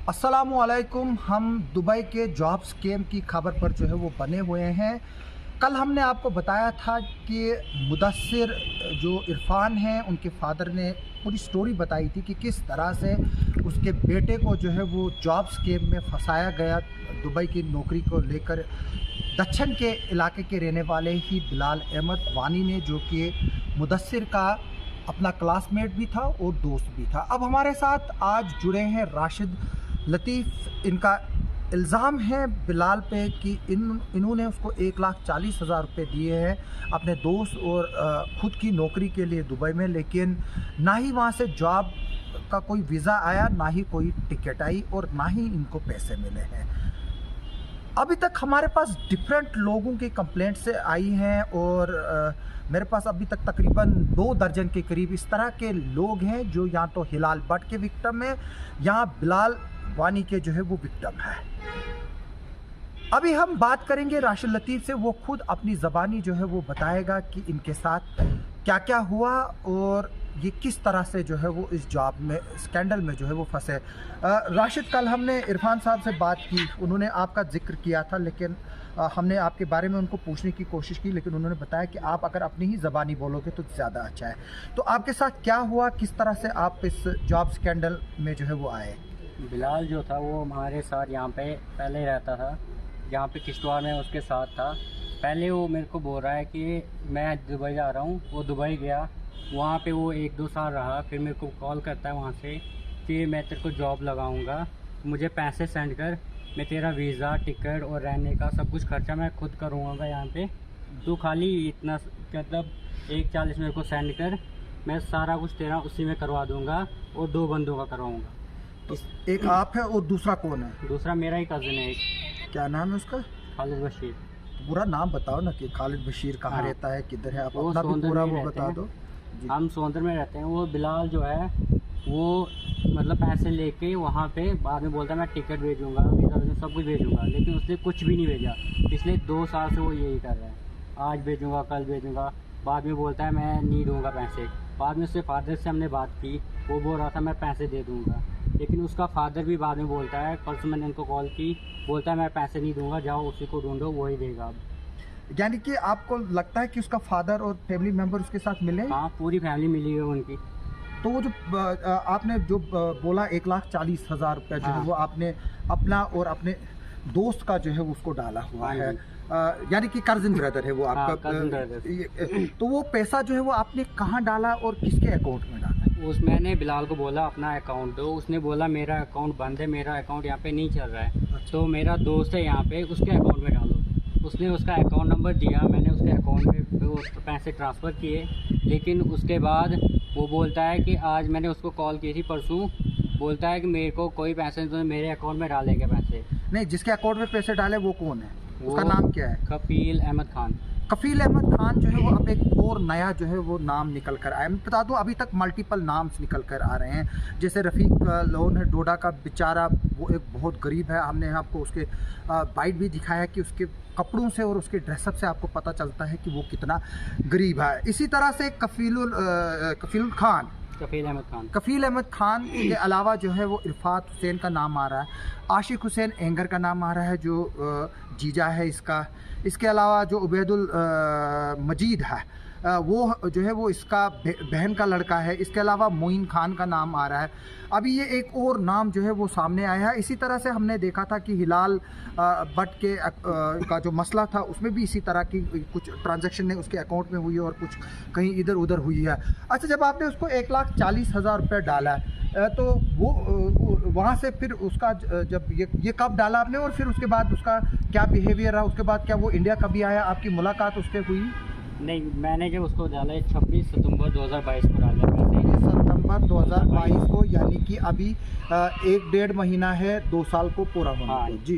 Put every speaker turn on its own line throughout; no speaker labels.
अस्सलामुअलैकुम। हम दुबई के जॉब स्कैम की खबर पर जो है वो बने हुए हैं। कल हमने आपको बताया था कि मुदस्सिर जो इरफान हैं उनके फादर ने पूरी स्टोरी बताई थी कि किस तरह से उसके बेटे को जो है वो जॉब स्कैम में फंसाया गया दुबई की नौकरी को लेकर। दक्षिण के इलाके के रहने वाले ही बिलाल अहमद वानी ने, जो कि मुदस्सिर का अपना क्लासमेट भी था और दोस्त भी था। अब हमारे साथ आज जुड़े हैं राशिद लतीफ़। इनका इल्ज़ाम है बिलाल पे कि इन्होंने उसको 1,40,000 रुपये दिए हैं अपने दोस्त और ख़ुद की नौकरी के लिए दुबई में, लेकिन ना ही वहाँ से जॉब का कोई वीज़ा आया, ना ही कोई टिकट आई और ना ही इनको पैसे मिले हैं। अभी तक हमारे पास डिफरेंट लोगों की कंप्लेंट से आई हैं और मेरे पास अभी तक तकरीबन 2 दर्जन के करीब इस तरह के लोग हैं जो या तो हिलाल भट्ट के विक्टिम हैं या बिलाल वानी के जो है वो विक्टिम है। अभी हम बात करेंगे राशिद लतीफ़ से। वो खुद अपनी ज़बानी जो है वो बताएगा कि इनके साथ क्या क्या हुआ और ये किस तरह से जो है वो इस जॉब में, स्कैंडल में जो है वो फंसे। राशिद, कल हमने इरफान साहब से बात की, उन्होंने आपका जिक्र किया था, लेकिन हमने आपके बारे में उनको पूछने की कोशिश की, लेकिन उन्होंने बताया कि आप अगर अपनी ही ज़बानी बोलोगे तो ज़्यादा अच्छा है। तो आपके साथ क्या हुआ, किस तरह से आप इस जॉब स्कैंडल में जो है वो आए?
बिलाल जो था वो हमारे साथ यहाँ पे पहले रहता था, जहाँ पे किश्तवाड़ में उसके साथ था। पहले वो मेरे को बोल रहा है कि मैं दुबई जा रहा हूँ। वो दुबई गया, वहाँ पे वो 1-2 साल रहा। फिर मेरे को कॉल करता है वहाँ से कि मैं तेरे को जॉब लगाऊँगा, मुझे पैसे सेंड कर, मैं तेरा वीज़ा, टिकट और रहने का सब कुछ खर्चा मैं खुद करूँगा यहाँ पे। तू खाली इतना मतलब 1,40 मेरे को सेंड कर, मैं सारा कुछ तेरा उसी में करवा दूँगा और 2 बंदों का करवाऊँगा।
एक आप है और दूसरा कौन है?
दूसरा मेरा ही कज़न है एक।
क्या नाम है उसका?
खालिद बशीर।
पूरा नाम बताओ ना कि खालिद बशीर कहाँ रहता है, किधर है, आप अपना भी पूरा वो बता दो।
हम सोंदर में रहते हैं। वो बिलाल जो है वो मतलब पैसे लेके वहाँ पे बाद में बोलता है मैं टिकट भेजूँगा, वीज़ा सब कुछ भेजूँगा, लेकिन उसने कुछ भी नहीं भेजा। पिछले 2 साल से वो यही कर रहा है, आज भेजूँगा, कल भेजूँगा, बाद में बोलता है मैं नहीं दूँगा पैसे। बाद में उसके फादर से हमने बात की, वो बोल रहा था मैं पैसे दे दूँगा, लेकिन उसका फादर भी बाद में बोलता है, परसों मैंने उनको कॉल की, बोलता है मैं पैसे नहीं दूँगा, जाओ उसी को ढूंढो, वही देगा। अब
यानी कि आपको लगता है कि उसका फादर और फैमिली मेंबर उसके साथ मिले?
हाँ, पूरी फैमिली मिली है उनकी।
तो वो जो आपने जो बोला 1,40,000 रुपये जो है वो आपने अपना और अपने दोस्त का जो है उसको डाला हुआ है, यानी कि कज़न ब्रदर है वो आपका। तो वो पैसा जो है वो आपने कहाँ डाला और किसके अकाउंट में डाला?
मैंने बिलाल को बोला अपना अकाउंट दो, उसने बोला मेरा अकाउंट बंद है, मेरा अकाउंट यहाँ पे नहीं चल रहा है।
अच्छा।
तो मेरा दोस्त है यहाँ पे, उसके अकाउंट में डालो। उसने उसका अकाउंट नंबर दिया, मैंने उसके अकाउंट में वो पैसे ट्रांसफ़र किए, लेकिन उसके बाद वो बोलता है कि आज मैंने उसको कॉल की थी परसों, बोलता है कि मेरे को कोई पैसे नहीं, तो मेरे अकाउंट में डालेंगे पैसे।
नहीं, जिसके अकाउंट में पैसे डाले वो कौन है, उसका नाम क्या है?
कफील अहमद खान।
कफील अहमद खान जो है वो अब एक और नया जो है वो नाम निकल कर आया। मैं बता दूं अभी तक मल्टीपल नाम्स निकल कर आ रहे हैं, जैसे रफ़ीक लोन है डोडा का, बेचारा वो एक बहुत गरीब है। हमने आपको उसके बाइट भी दिखाया कि उसके कपड़ों से और उसके ड्रेसअप से आपको पता चलता है कि वो कितना गरीब है। इसी तरह से कफील अहमद खान के अलावा जो है वो इरफात हुसैन का नाम आ रहा है, आशिक हुसैन एंगर का नाम आ रहा है जो जीजा है इसका। इसके अलावा जो उबैदुल मजीद है वो जो है वो इसका बहन का लड़का है। इसके अलावा मोइन खान का नाम आ रहा है। अभी ये एक और नाम जो है वो सामने आया है। इसी तरह से हमने देखा था कि हिलाल भट्ट के का जो मसला था उसमें भी इसी तरह की कुछ ट्रांजैक्शन ने उसके अकाउंट में हुई है और कुछ कहीं इधर उधर हुई है। अच्छा, जब आपने उसको 1,40,000 रुपये डाला है तो वो वहाँ से फिर उसका जब ये कब डाला आपने और फिर उसके बाद उसका क्या बिहेवियर रहा, उसके बाद क्या वो इंडिया कभी आया, आपकी मुलाकात उससे हुई?
नहीं, मैंने जब उसको डाला 26 सितंबर 2022 को डाला।
26 सितंबर 2022 को, यानी कि अभी 1-1.5 महीना है, 2 साल को पूरा होना है। जी।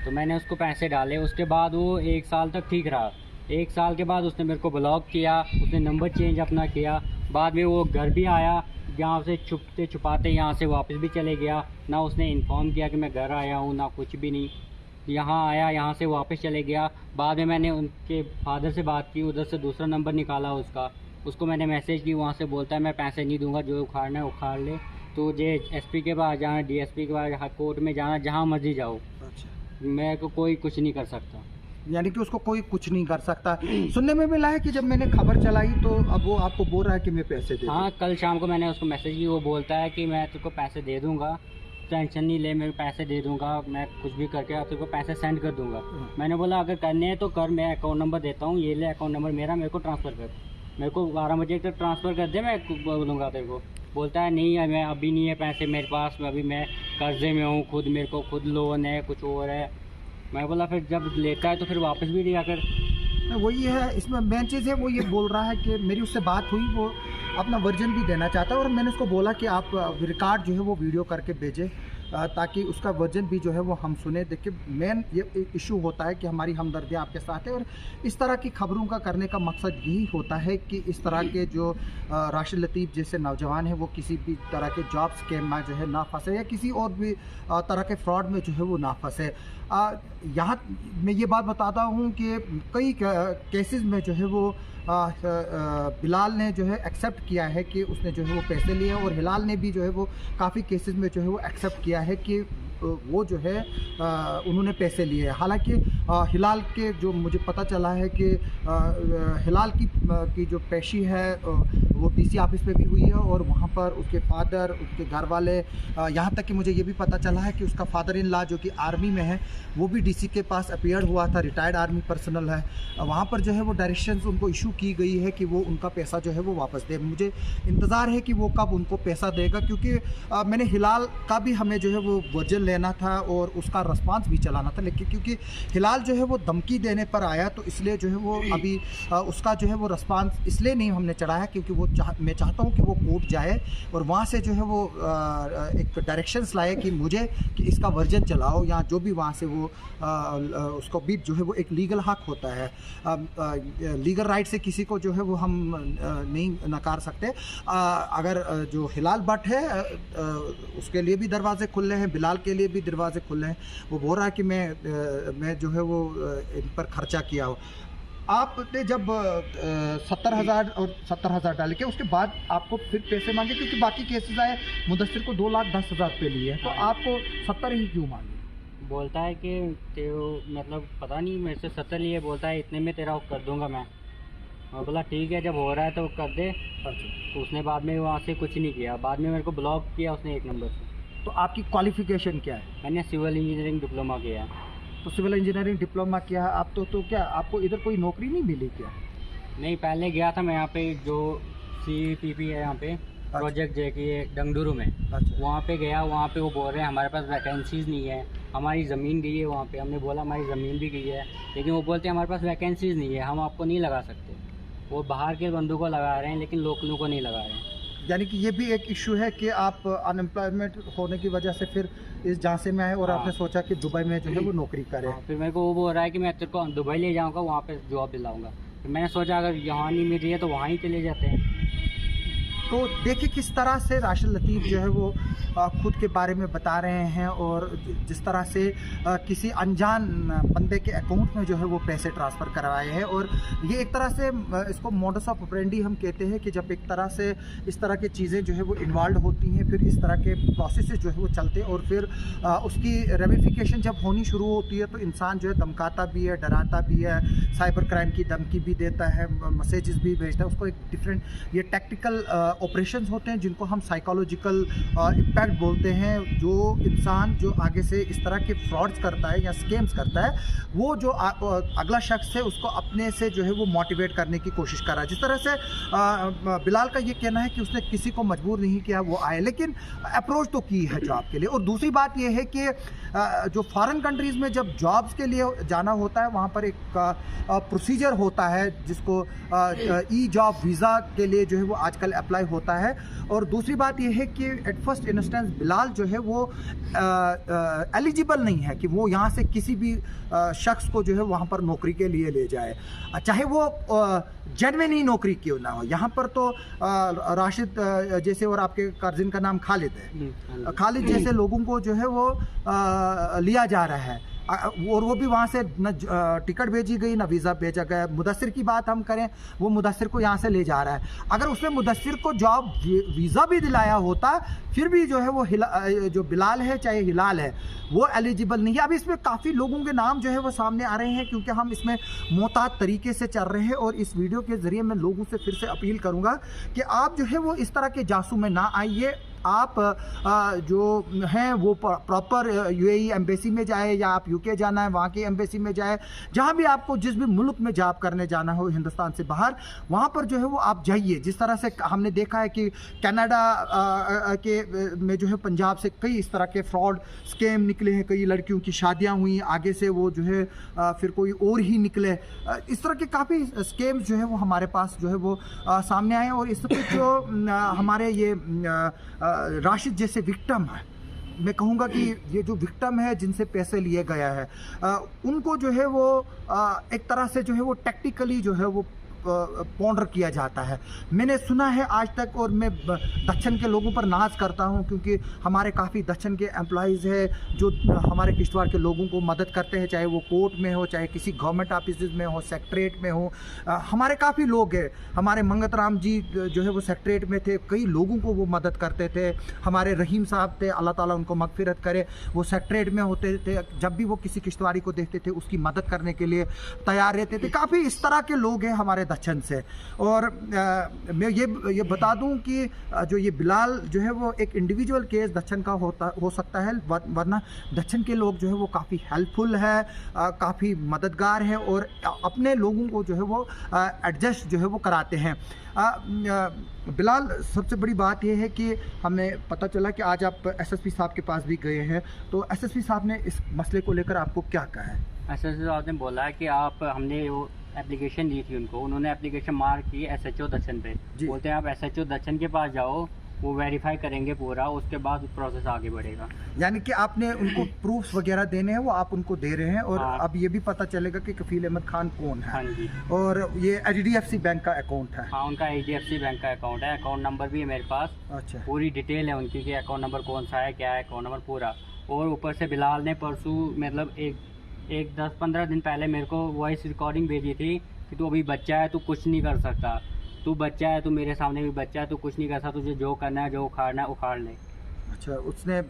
तो मैंने उसको पैसे डाले, उसके बाद वो 1 साल तक ठीक रहा। 1 साल के बाद उसने मेरे को ब्लॉक किया, उसने नंबर चेंज अपना किया। बाद में वो घर भी आया, यहाँ से छुपते छुपाते यहाँ से वापस भी चले गया। ना उसने इन्फॉर्म किया कि मैं घर आया हूँ, ना कुछ भी नहीं। यहाँ आया, यहाँ से वापस चले गया। बाद में मैंने उनके फादर से बात की, उधर से दूसरा नंबर निकाला उसका, उसको मैंने मैसेज की, वहाँ से बोलता है मैं पैसे नहीं दूंगा, जो उखाड़ना है उखाड़ ले, तो जे एसपी के पास जाना, डीएसपी के पास, कोर्ट में जाना, जहाँ मर्जी जाओ,
अच्छा,
मेरे को कोई कुछ नहीं कर सकता।
यानी कि उसको कोई कुछ नहीं कर सकता। सुनने में मिला है कि जब मैंने खबर चलाई तो अब वो आपको बोल रहा है कि मैं पैसे दे दूं।
हाँ, कल शाम को मैंने उसको मैसेज की, वो बोलता है कि मैं तुझको पैसे दे दूंगा, टेंशन नहीं ले, मैं पैसे दे दूंगा, मैं कुछ भी करके तुझको पैसे सेंड कर दूंगा। मैंने बोला अगर करने हैं तो कर, मैं अकाउंट नंबर देता हूँ, ये ले अकाउंट नंबर मेरा, मेरे को ट्रांसफ़र कर, मेरे को 12 बजे तक ट्रांसफ़र कर दे, मैं बोलूँगा तेरे को। बोलता है नहीं है, मैं अभी नहीं है पैसे मेरे पास, अभी मैं कर्जे में हूँ, खुद मेरे को खुद लोन है, कुछ और है। मैं बोला फिर जब लेता है तो फिर वापस भी दिया कर।
वही है, इसमें मेन चीज़ है, वो ये बोल रहा है कि मेरी उससे बात हुई, वो अपना वर्जन भी देना चाहता है और मैंने उसको बोला कि आप रिकॉर्ड जो है वो वीडियो करके भेजें ताकि उसका वर्जन भी जो है वो हम सुने। देखिए मेन ये इशू होता है कि हमारी हमदर्दियाँ आपके साथ है और इस तरह की खबरों का करने का मकसद यही होता है कि इस तरह के जो राशिद लतीफ़ जैसे नौजवान हैं वो किसी भी तरह के जॉब स्कैम में जो है ना फंसे या किसी और भी तरह के फ्रॉड में जो है वो ना फंसे। यहाँ मैं ये बात बताता हूँ कि कई केसेस में जो है वो बिलाल ने जो है एक्सेप्ट किया है कि उसने जो है वो पैसे लिए और हिलाल ने भी जो है वो काफ़ी केसेस में जो है वो एक्सेप्ट किया है कि वो जो है उन्होंने पैसे लिए। हालांकि हिलाल के जो मुझे पता चला है कि हिलाल की जो पेशी है वो डीसी ऑफिस पे भी हुई है और वहाँ पर उसके फादर, उसके घर वाले, यहाँ तक कि मुझे ये भी पता चला है कि उसका फादर इन लॉ जो कि आर्मी में है वो भी डीसी के पास अपीयर हुआ था, रिटायर्ड आर्मी पर्सनल है। वहाँ पर जो है वो डायरेक्शंस उनको इशू की गई है कि वो उनका पैसा जो है वो वापस दे। मुझे इंतज़ार है कि वो कब उनको पैसा देगा, क्योंकि मैंने हिलाल का भी हमें जो है वो वर्जन लेना था और उसका रिस्पांस भी चलाना था, लेकिन क्योंकि हिलाल जो है वो धमकी देने पर आया तो इसलिए जो है वो अभी उसका जो है वो रिस्पांस इसलिए नहीं हमने चढ़ाया क्योंकि वो मैं चाहता हूँ कि वो कोर्ट जाए और वहाँ से जो है वो एक डायरेक्शंस लाए कि मुझे कि इसका वर्जन चलाओ या जो भी वहाँ से वो उसको भी जो है वो एक लीगल हक होता है, लीगल राइट से किसी को जो है वो हम नहीं नकार सकते। अगर जो हिलाल भट्ट है उसके लिए भी दरवाजे खुले हैं, बिलाल के लिए भी दरवाजे खुले हैं। वो बोल रहा है कि मैं जो है वो इन पर खर्चा किया हो। आपने जब 70,000 और 70,000 डाले के उसके बाद आपको फिर पैसे मांगे, क्योंकि बाकी केसेस आए मुदस्सिर को 2,10,000 पे लिए, तो आपको 70 ही क्यों मांगे?
बोलता है कि तेरे मतलब पता नहीं मेरे से 70 लिए, बोलता है इतने में तेरा कर दूंगा मैं बोला ठीक है जब हो रहा है तो कर दे। तो उसने बाद में वहाँ से कुछ नहीं किया, बाद में मेरे को ब्लॉक किया उसने एक नंबर से।
तो आपकी क्वालिफिकेशन क्या है?
मैंने सिविल इंजीनियरिंग डिप्लोमा किया है।
तो सिविल इंजीनियरिंग डिप्लोमा किया है आप, तो क्या आपको इधर कोई नौकरी नहीं मिली क्या?
नहीं, पहले गया था मैं यहाँ पे जो CPP है यहाँ पे प्रोजेक्ट जे की डंगडुरु में।
अच्छा।
वहाँ पे गया, वहाँ पे वो बोल रहे हैं हमारे पास वैकेंसीज़ नहीं है, हमारी ज़मीन गई है वहाँ पे। हमने बोला हमारी ज़मीन भी गई है, लेकिन वो बोलते हैं हमारे पास वैकेंसीज़ नहीं है, हम आपको नहीं लगा सकते। वो बाहर के बंदों को लगा रहे हैं लेकिन लोकलों को नहीं लगा रहे हैं।
यानी कि ये भी एक इशू है कि आप अनएम्प्लॉयमेंट होने की वजह से फिर इस झांसे में आए और आपने सोचा कि दुबई में जो है वो नौकरी करे।
फिर मेरे को वो बोल रहा है कि मैं तेरे को दुबई ले जाऊँगा, वहाँ पे जॉब दिलाऊँगा। फिर मैंने सोचा अगर यहाँ नहीं मिल रही है तो वहाँ ही चले जाते हैं।
तो देखिए किस तरह से राशिद लतीफ़ जो है वो खुद के बारे में बता रहे हैं और जिस तरह से किसी अनजान बंदे के अकाउंट में जो है वो पैसे ट्रांसफ़र करवाए हैं। और ये एक तरह से इसको मोडस ऑफ ऑपरेंडी हम कहते हैं कि जब एक तरह से इस तरह की चीज़ें जो है वो इन्वॉल्व होती हैं, फिर इस तरह के प्रोसेस जो है वो चलते हैं और फिर उसकी रेमिफिकेशन जब होनी शुरू होती है तो इंसान जो है धमकाता भी है, डराता भी है, साइबर क्राइम की धमकी भी देता है, मैसेजेस भी भेजता है। उसको एक डिफरेंट ये टैक्टिकल ऑपरेशंस होते हैं जिनको हम साइकोलॉजिकल इम्पैक्ट बोलते हैं। जो इंसान जो आगे से इस तरह के फ्रॉड्स करता है या स्कैम्स करता है, वो जो अगला शख्स है उसको अपने से जो है वो मोटिवेट करने की कोशिश कर रहा है। जिस तरह से बिलाल का ये कहना है कि उसने किसी को मजबूर नहीं किया वो आए, लेकिन अप्रोच तो की है जॉब के लिए। और दूसरी बात ये है कि जो फॉरेन कंट्रीज़ में जब जॉब्स के लिए जाना होता है वहाँ पर एक प्रोसीजर होता है जिसको ई जॉब वीज़ा के लिए जो है वो आजकल अप्लाई होता है। और दूसरी बात यह है कि एट फर्स्ट इंस्टेंस बिलाल जो है वो एलिजिबल नहीं है कि वो यहाँ से किसी भी शख्स को जो है वहाँ पर नौकरी के लिए ले जाए, चाहे वो जेन्युइन ही नौकरी क्यों ना हो। यहाँ पर तो राशिद जैसे और आपके कजिन का नाम खालिद है, खालिद जैसे लोगों को जो है वो लिया जा रहा है। और वो भी वहाँ से न टिकट भेजी गई ना वीज़ा भेजा गया। मुदस्सिर की बात हम करें, वो मुदस्सिर को यहाँ से ले जा रहा है। अगर उसने मुदस्सिर को जॉब वीज़ा भी दिलाया होता, फिर भी जो है वो जो बिलाल है चाहे हिलाल है वो एलिजिबल नहीं है। अभी इसमें काफ़ी लोगों के नाम जो है वो सामने आ रहे हैं, क्योंकि हम इसमें मोहतात तरीके से चल रहे हैं। और इस वीडियो के ज़रिए मैं लोगों से फिर से अपील करूँगा कि आप जो है वो इस तरह के जासूस में ना आइए। आप जो हैं वो प्रॉपर यूएई एम्बेसी में जाए, या आप यूके जाना है वहाँ की एम्बेसी में जाए, जहाँ भी आपको जिस भी मुल्क में जॉब करने जाना हो हिंदुस्तान से बाहर, वहाँ पर जो है वो आप जाइए। जिस तरह से हमने देखा है कि कनाडा के में जो है पंजाब से कई इस तरह के फ्रॉड स्कैम निकले हैं, कई लड़कियों की शादियाँ हुई, आगे से वो जो है फिर कोई और ही निकले। इस तरह के काफ़ी स्कैम्स जो है वो हमारे पास जो है वो सामने आए। और इस पर जो हमारे ये राशिद जैसे विक्टिम है, मैं कहूँगा कि ये जो विक्टिम है जिनसे पैसे लिए गया है, उनको जो है वो एक तरह से जो है वो टेक्निकली जो है वो पॉन्डर किया जाता है। मैंने सुना है आज तक, और मैं दक्षिण के लोगों पर नाज करता हूं, क्योंकि हमारे काफ़ी दक्षिण के एम्प्लॉइज़ हैं जो हमारे किश्तवाड़ के लोगों को मदद करते हैं, चाहे वो कोर्ट में हो, चाहे किसी गवर्नमेंट ऑफिस में हो, सेक्रेटरीट में हो। हमारे काफ़ी लोग हैं। हमारे मंगत राम जी जो है वो सेक्रेटरीट में थे, कई लोगों को वो मदद करते थे। हमारे रहीम साहब थे, अल्लाह ताला उनको मगफिरत करे, वो सेक्रेटरीट में होते थे। जब भी वो किसी किश्तवाड़ी को देखते थे उसकी मदद करने के लिए तैयार रहते थे। काफ़ी इस तरह के लोग हैं हमारे दक्षिण से। और मैं ये बता दूं कि जो ये बिलाल जो है वो एक इंडिविजुअल केस दक्षिण का हो सकता है, वरना दक्षिण के लोग जो है वो काफ़ी हेल्पफुल है, काफ़ी मददगार है, और अपने लोगों को जो है वो एडजस्ट जो है वो कराते हैं। बिलाल, सबसे बड़ी बात यह है कि हमें पता चला कि आज आप एसएसपी साहब के पास भी गए हैं, तो एसएसपी साहब ने इस मसले को लेकर आपको क्या कहा है?
एसएसपी साहब ने बोला है कि हमने वो एप्लीकेशन दी थी उनको, उन्होंने एप्लीकेशन मार्क की एसएचओ दक्षिण पे। बोलते हैं आप एसएचओ दक्षिण के पास जाओ, वो वेरीफाई करेंगे पूरा, उसके बाद प्रोसेस आगे बढ़ेगा।
यानी कि आपने उनको प्रूफ्स वगैरह देने हैं, वो आप उनको दे रहे हैं। और
हाँ।
अब ये भी पता चलेगा कि कफील अहमद खान कौन है।
हाँ जी।
और ये HDFC बैंक का अकाउंट है।
हाँ, उनका HDFC बैंक का अकाउंट है, अकाउंट नंबर भी है मेरे पास।
अच्छा,
पूरी डिटेल है उनकी कि अकाउंट नंबर कौन सा है, क्या है अकाउंट नंबर पूरा। और ऊपर से बिलाल ने परसों मतलब एक 10-15 दिन पहले मेरे को वॉइस रिकॉर्डिंग भेजी थी कि तू अभी बच्चा है, तू कुछ नहीं कर सकता, तू बच्चा है, तू मेरे सामने भी बच्चा है, तू कुछ नहीं कर सकता, तुझे जो करना है, जो उखाड़ना है उखाड़ ले।
अच्छा, उसने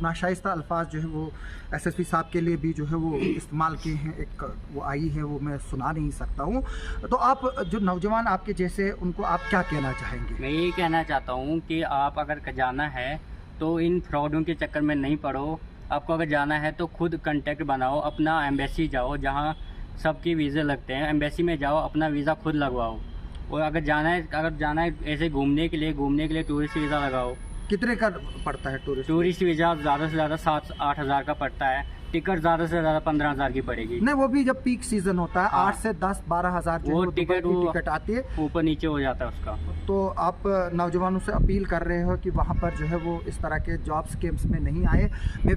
नाशाइस्ता अल्फाज जो है वो एसएसपी साहब के लिए भी जो है वो इस्तेमाल किए हैं। एक वो आई है, वो मैं सुना नहीं सकता हूँ। तो आप जो नौजवान आपके जैसे, उनको आप क्या कहना चाहेंगे?
मैं यही कहना चाहता हूँ कि आप अगर जाना है तो इन फ्रॉडों के चक्कर में नहीं पड़ो। आपको अगर जाना है तो खुद कांटेक्ट बनाओ, अपना एम्बेसी जाओ जहाँ सबके वीज़े लगते हैं, एम्बेसी में जाओ, अपना वीज़ा खुद लगवाओ। और अगर जाना है ऐसे घूमने के लिए टूरिस्ट वीज़ा लगाओ।
कितने का पड़ता है
टूरिस्ट वीज़ा? ज़्यादा से ज़्यादा 7-8 हज़ार का पड़ता है। टिकट ज़्यादा से ज़्यादा 15 हज़ार की पड़ेगी।
नहीं, वो भी जब पीक सीजन होता है।
हाँ।
8 से 10-12 हज़ार
वो
टिकट आती है,
ऊपर नीचे हो जाता है उसका।
तो आप नौजवानों से अपील कर रहे हो कि वहाँ पर जो है वो इस तरह के जॉब स्कीम्स में नहीं आए। मैं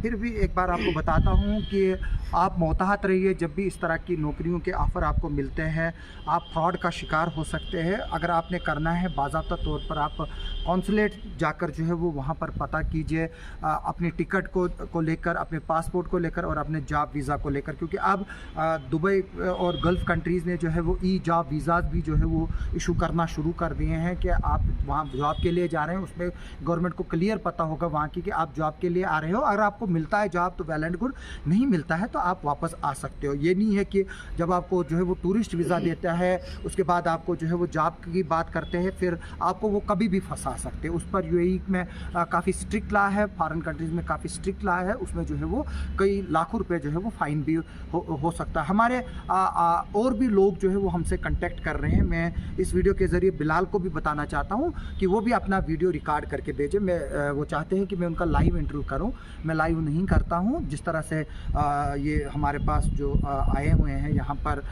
फिर भी एक बार आपको बताता हूँ कि आप मोहतात रहिए। जब भी इस तरह की नौकरियों के ऑफ़र आपको मिलते हैं, आप फ्रॉड का शिकार हो सकते हैं। अगर आपने करना है, बाज़ाब्ता तौर पर आप कॉन्सुलेट जाकर जो है वो वहाँ पर पता कीजिए, अपनी टिकट को लेकर, अपने पासपोर्ट को लेकर और अपने जॉब वीज़ा को लेकर। क्योंकि अब दुबई और गल्फ़ कंट्रीज़ ने जो है वो जॉब वीज़ाज़ भी जो है वो इशू करना शुरू कर दिए हैं कि आप वहाँ जॉब के लिए जा रहे हैं, उसमें गवर्नमेंट को क्लियर पता होगा वहाँ की कि आप जॉब के लिए आ रहे हो। अगर आपको मिलता है जॉब तो वेल एंड गुड, नहीं मिलता है तो आप वापस आ सकते हो। ये नहीं है कि जब आपको जो है वो टूरिस्ट वीज़ा देता है उसके बाद आपको जो है वो जॉब की बात करते हैं, फिर आपको वो कभी भी फंसा सकते हैं। उस पर यूएई में काफ़ी स्ट्रिक्ट लॉ है, फॉरेन कंट्रीज़ में काफ़ी स्ट्रिक्ट लॉ है, उसमें जो है वो कई लाखों रुपए जो है वो फ़ाइन भी हो सकता है। हमारे और भी लोग जो है वो हमसे कांटेक्ट कर रहे हैं। मैं इस वीडियो के ज़रिए बिलाल को भी बताना चाहता हूँ कि वो भी अपना वीडियो रिकॉर्ड करके भेजे। वो चाहते हैं कि मैं उनका लाइव इंटरव्यू करूँ, मैं लाइव नहीं करता हूँ। जिस तरह से ये हमारे पास जो आए हुए हैं यहाँ पर,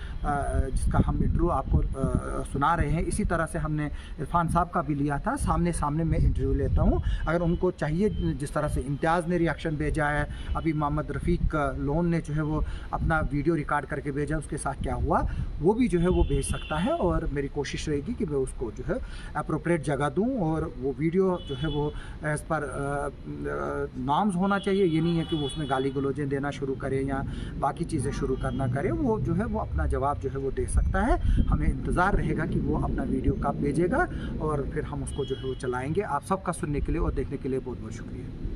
जिसका हम इंटरव्यू आपको सुना रहे हैं, इसी तरह से हमने इरफान साहब का भी लिया था। सामने सामने मैं इंटरव्यू लेता हूँ। अगर उनको चाहिए, जिस तरह से इम्तियाज़ ने रिएक्शन भेजा है, अभी मोहम्मद मोहम्मद रफ़ीक लोन ने जो है वो अपना वीडियो रिकॉर्ड करके भेजा, उसके साथ क्या हुआ वो भी जो है वो भेज सकता है। और मेरी कोशिश रहेगी कि मैं उसको जो है अप्रोप्रिएट जगह दूँ, और वो वीडियो जो है वो एज़ पर नॉर्म्स होना चाहिए। ये नहीं है कि वो उसमें गाली गलौजें देना शुरू करे या बाकी चीज़ें शुरू करना करे। वो जो है वो अपना जवाब जो है वो दे सकता है। हमें इंतज़ार रहेगा कि वो अपना वीडियो कब भेजेगा और फिर हम उसको जो है वो चलाएँगे। आप सबका सुनने के लिए और देखने के लिए बहुत बहुत शुक्रिया।